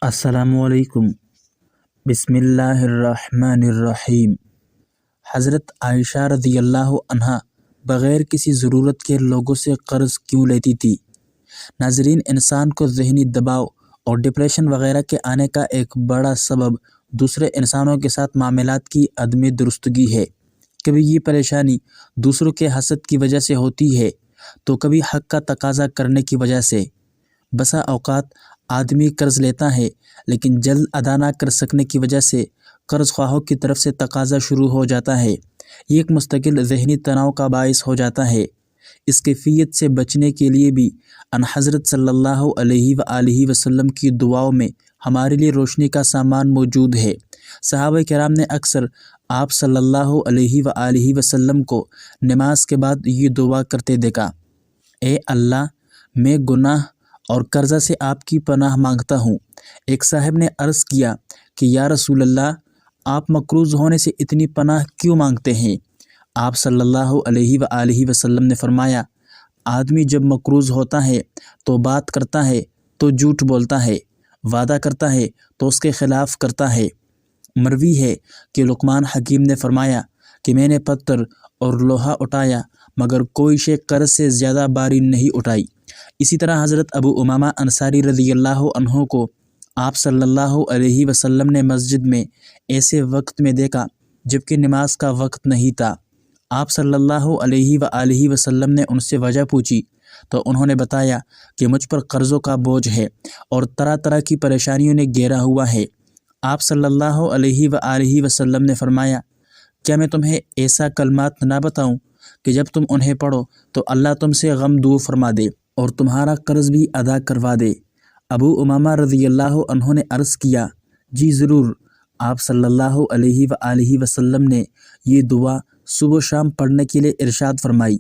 السلام علیکم۔ بسم اللہ الرحمن الرحیم۔ حضرت عائشہ رضی اللہ عنہا بغیر کسی ضرورت کے لوگوں سے قرض کیوں لیتی تھی؟ ناظرین، انسان کو ذہنی دباؤ اور ڈپریشن وغیرہ کے آنے کا ایک بڑا سبب دوسرے انسانوں کے ساتھ معاملات کی عدم درستگی ہے۔ کبھی یہ پریشانی دوسروں کے حسد کی وجہ سے ہوتی ہے تو کبھی حق کا تقاضا کرنے کی وجہ سے۔ بسا اوقات آدمی قرض لیتا ہے لیکن جلد ادا نہ کر سکنے کی وجہ سے قرض خواہوں کی طرف سے تقاضا شروع ہو جاتا ہے۔ یہ ایک مستقل ذہنی تناؤ کا باعث ہو جاتا ہے۔ اس کیفیت سے بچنے کے لیے بھی ان حضرت صلی اللہ علیہ وآلہ وسلم کی دعاؤں میں ہمارے لیے روشنی کا سامان موجود ہے۔ صحابہ کرام نے اکثر آپ صلی اللہ علیہ وآلہ وسلم کو نماز کے بعد یہ دعا کرتے دیکھا: اے اللہ، میں گناہ اور قرضہ سے آپ کی پناہ مانگتا ہوں۔ ایک صاحب نے عرض کیا کہ یا رسول اللہ، آپ مقروض ہونے سے اتنی پناہ کیوں مانگتے ہیں؟ آپ صلی اللہ علیہ وآلہ وسلم نے فرمایا: آدمی جب مقروض ہوتا ہے تو بات کرتا ہے تو جھوٹ بولتا ہے، وعدہ کرتا ہے تو اس کے خلاف کرتا ہے۔ مروی ہے کہ لقمان حکیم نے فرمایا کہ میں نے پتھر اور لوہا اٹھایا مگر کوئی شے قرض سے زیادہ باری نہیں اٹھائی۔ اسی طرح حضرت ابو امامہ انصاری رضی اللہ عنہ کو آپ صلی اللہ علیہ وسلم نے مسجد میں ایسے وقت میں دیکھا جبکہ نماز کا وقت نہیں تھا۔ آپ صلی اللہ علیہ وآلہ وسلم نے ان سے وجہ پوچھی تو انہوں نے بتایا کہ مجھ پر قرضوں کا بوجھ ہے اور طرح طرح کی پریشانیوں نے گھیرا ہوا ہے۔ آپ صلی اللہ علیہ وآلہ وسلم نے فرمایا: کیا میں تمہیں ایسا کلمات نہ بتاؤں کہ جب تم انہیں پڑھو تو اللہ تم سے غم دور فرما دے اور تمہارا قرض بھی ادا کروا دے؟ ابو امامہ رضی اللہ عنہ نے عرض کیا: جی ضرور۔ آپ صلی اللہ علیہ وآلہ وسلم نے یہ دعا صبح و شام پڑھنے کے لیے ارشاد فرمائی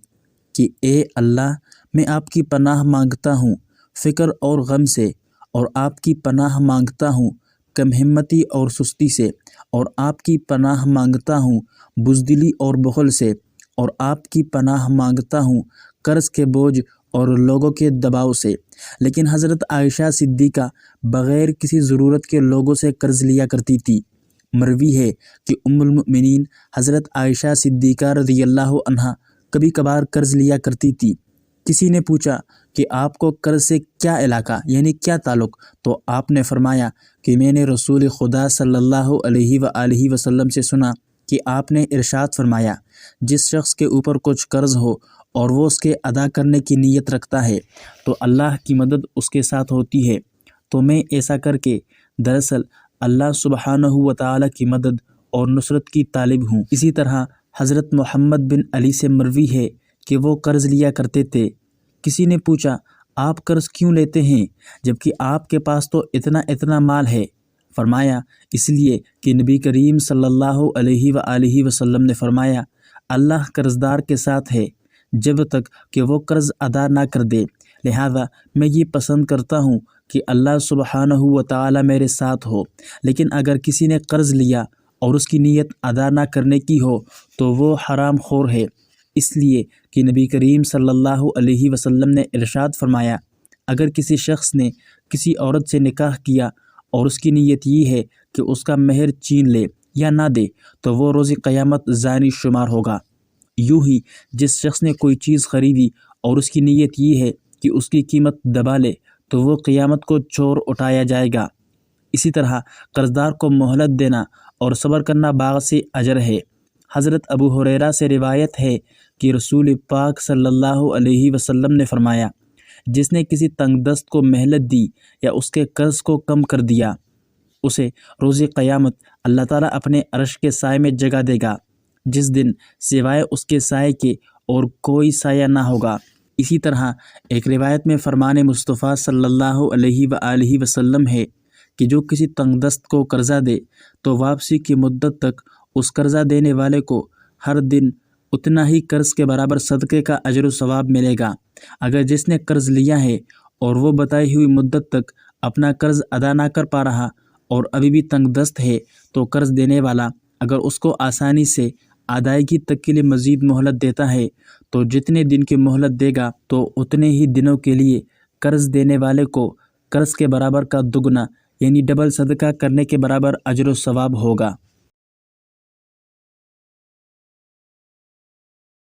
کہ اے اللہ، میں آپ کی پناہ مانگتا ہوں فکر اور غم سے، اور آپ کی پناہ مانگتا ہوں کم ہمتی اور سستی سے، اور آپ کی پناہ مانگتا ہوں بزدلی اور بخل سے، اور آپ کی پناہ مانگتا ہوں قرض کے بوجھ اور لوگوں کے دباؤ سے۔ لیکن حضرت عائشہ صدیقہ بغیر کسی ضرورت کے لوگوں سے قرض لیا کرتی تھی۔ مروی ہے کہ ام المؤمنین حضرت عائشہ صدیقہ رضی اللہ عنہا کبھی کبھار قرض لیا کرتی تھی۔ کسی نے پوچھا کہ آپ کو قرض سے کیا علاقہ یعنی کیا تعلق؟ تو آپ نے فرمایا کہ میں نے رسول خدا صلی اللہ علیہ وآلہ وسلم سے سنا کہ آپ نے ارشاد فرمایا: جس شخص کے اوپر کچھ قرض ہو اور وہ اس کے ادا کرنے کی نیت رکھتا ہے تو اللہ کی مدد اس کے ساتھ ہوتی ہے۔ تو میں ایسا کر کے دراصل اللہ سبحانہ و تعالیٰ کی مدد اور نصرت کی طالب ہوں۔ اسی طرح حضرت محمد بن علی سے مروی ہے کہ وہ قرض لیا کرتے تھے۔ کسی نے پوچھا: آپ قرض کیوں لیتے ہیں جبکہ آپ کے پاس تو اتنا مال ہے؟ فرمایا: اس لیے کہ نبی کریم صلی اللہ علیہ وآلہ وسلم نے فرمایا: اللہ قرضدار کے ساتھ ہے جب تک کہ وہ قرض ادا نہ کر دے، لہذا میں یہ پسند کرتا ہوں کہ اللہ سبحانہ و تعالیٰ میرے ساتھ ہو۔ لیکن اگر کسی نے قرض لیا اور اس کی نیت ادا نہ کرنے کی ہو تو وہ حرام خور ہے، اس لیے کہ نبی کریم صلی اللہ علیہ وسلم نے ارشاد فرمایا: اگر کسی شخص نے کسی عورت سے نکاح کیا اور اس کی نیت یہ ہے کہ اس کا مہر چھین لے یا نہ دے تو وہ روز قیامت زانی شمار ہوگا۔ یوں ہی جس شخص نے کوئی چیز خریدی اور اس کی نیت یہ ہے کہ اس کی قیمت دبا لے تو وہ قیامت کو چور اٹھایا جائے گا۔ اسی طرح قرضدار کو مہلت دینا اور صبر کرنا باعث اجر ہے۔ حضرت ابو ہریرہ سے روایت ہے کہ رسول پاک صلی اللہ علیہ وسلم نے فرمایا: جس نے کسی تنگ دست کو مہلت دی یا اس کے قرض کو کم کر دیا، اسے روز قیامت اللہ تعالیٰ اپنے عرش کے سائے میں جگہ دے گا، جس دن سوائے اس کے سائے کے اور کوئی سایہ نہ ہوگا۔ اسی طرح ایک روایت میں فرمان مصطفیٰ صلی اللہ علیہ وآلہ وسلم ہے کہ جو کسی تنگ دست کو قرضہ دے تو واپسی کی مدت تک اس قرضہ دینے والے کو ہر دن اتنا ہی قرض کے برابر صدقے کا اجر و ثواب ملے گا۔ اگر جس نے قرض لیا ہے اور وہ بتائی ہوئی مدت تک اپنا قرض ادا نہ کر پا رہا اور ابھی بھی تنگ دست ہے تو قرض دینے والا اگر اس کو آسانی سے ادائیگی تک کے لیے مزید مہلت دیتا ہے تو جتنے دن کی مہلت دے گا تو اتنے ہی دنوں کے لیے قرض دینے والے کو قرض کے برابر کا دگنا یعنی ڈبل صدقہ کرنے کے برابر اجر و ثواب ہوگا۔